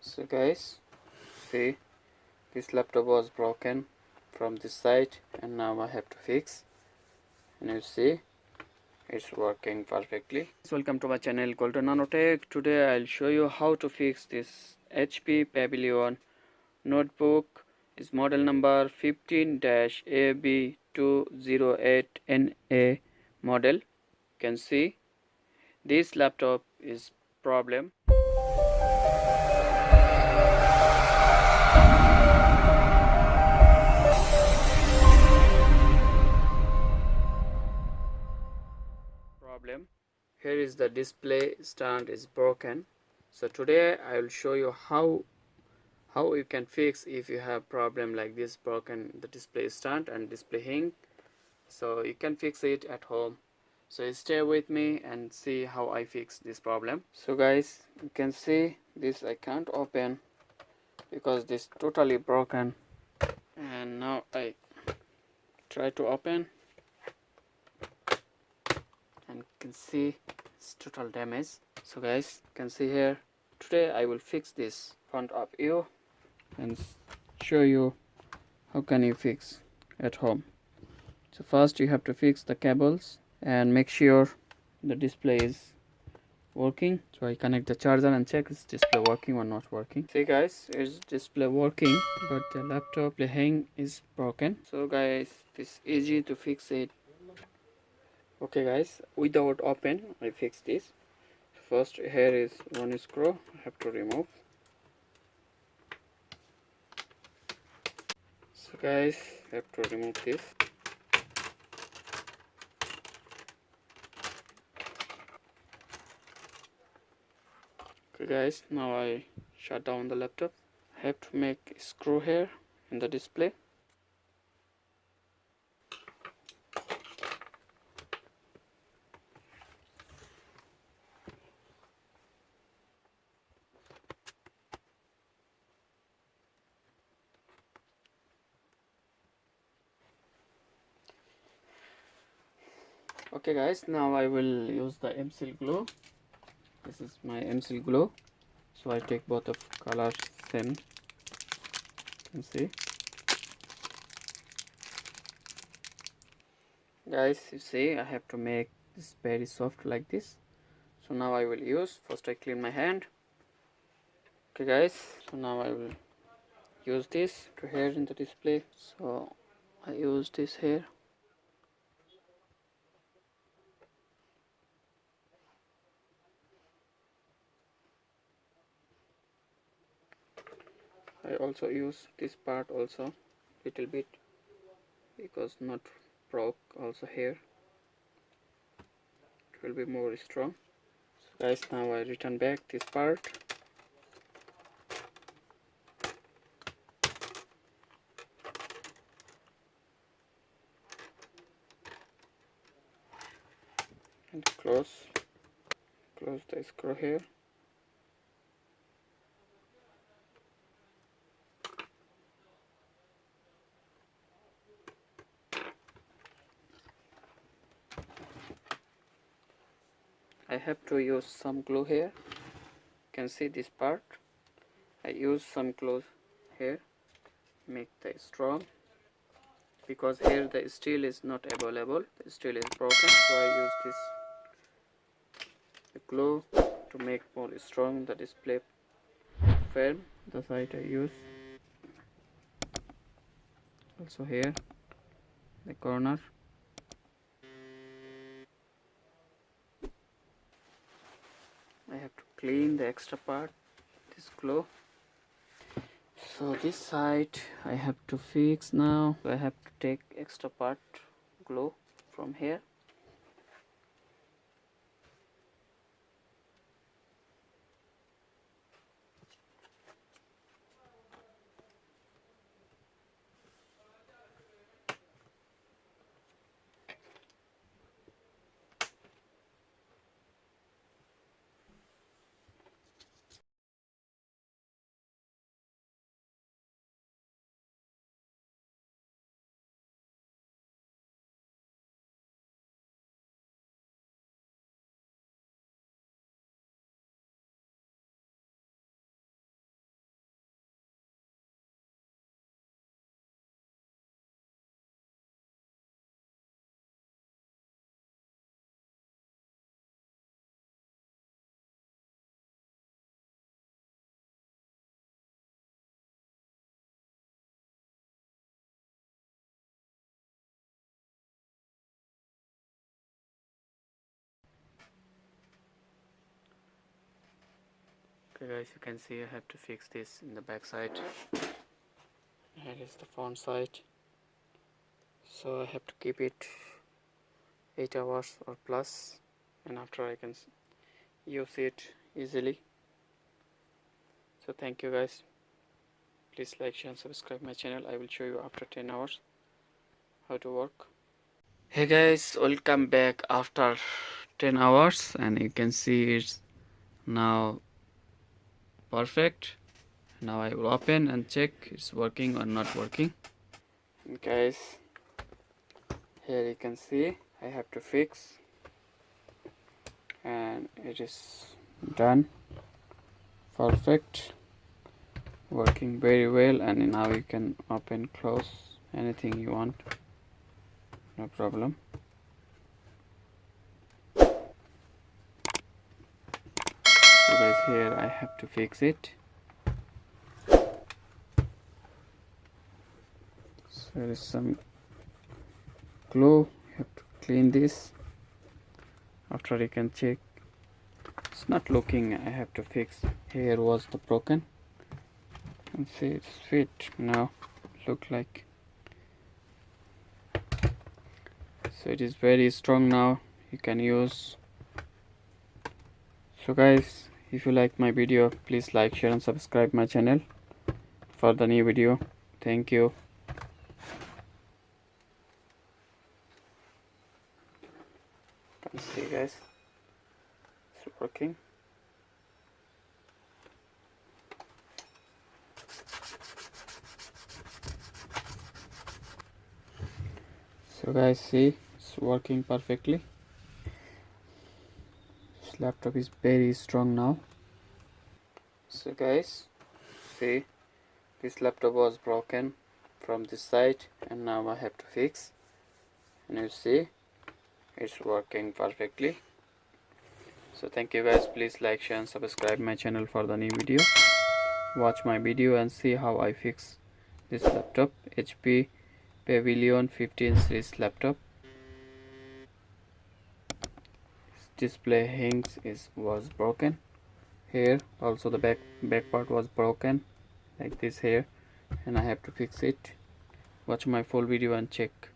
So guys, see, this laptop was broken from this side and now I have to fix, and you see it's working perfectly. Welcome to my channel Golden Nanotech. Today I'll show you how to fix this HP Pavilion notebook. Is model number 15-AB208NA model. You can see this laptop is problem. Here is the display stand is broken. So today I will show you how you can fix if you have problem like this, broken the display stand and display hinge. So you can fix it at home. So stay with me and see how I fix this problem. So guys, you can see this I can't open because this totally broken, and now I try to open and can see it's total damage. So guys, you can see here, today I will fix this front of you and show you how can you fix at home. So first you have to fix the cables and make sure the display is working. So I connect the charger and check is display working or not working. See guys, it's display working but the laptop the hang is broken. So guys, it's easy to fix it. Okay guys, without open I fix this. First here is one screw I have to remove. So guys, I have to remove this. Okay guys, now I shut down the laptop. I have to make a screw here in the display. Okay guys, now I will use the M-Seal glue. This is my M-Seal glue. So I take both of colors same. You can see. Guys, you see I have to make this very soft like this. So now I will use, first I clean my hand. Okay guys, so now I will use this to here in the display. So I use this here. I also use this part also little bit because not broke also here. It will be more strong. So guys, now I return back this part. And close the screw here. I have to use some glue here. You can see this part. I use some glue here, make the strong, because here the steel is not available, the steel is broken, so I use this glue to make more strong the display firm. The side I use also here the corner. I have to clean the extra part, this glue. So this side I have to fix now. So I have to take extra part glue from here. Okay guys, you can see I have to fix this in the back side. Here is the front side. So I have to keep it 8 hours or plus, and after I can use it easily. So thank you guys. Please like, share and subscribe my channel. I will show you after 10 hours how to work. Hey guys, welcome back after 10 hours, and you can see it's now perfect. Now I will open and check it's working or not working. Guys, here you can see I have to fix, and it is done. Perfect, working very well. And now you can open, close anything you want, no problem. So guys, here I have to fix it. So there is some glue, you have to clean this. After you can check it's not looking, I have to fix. Here was the broken, and see it's fit now, look like. So it is very strong now, you can use. So guys, if you like my video, please like, share and subscribe my channel for the new video. Thank you. You can see guys, it's working. So guys, see it's working perfectly. This laptop is very strong now. So guys, see this laptop was broken from this side, and now I have to fix, and you see it's working perfectly. So thank you guys, please like, share and subscribe my channel for the new video. Watch my video and see how I fix this laptop, HP Pavilion 15 series laptop. Display hinge was broken. Here also the back part was broken like this here, and I have to fix it. Watch my full video and check.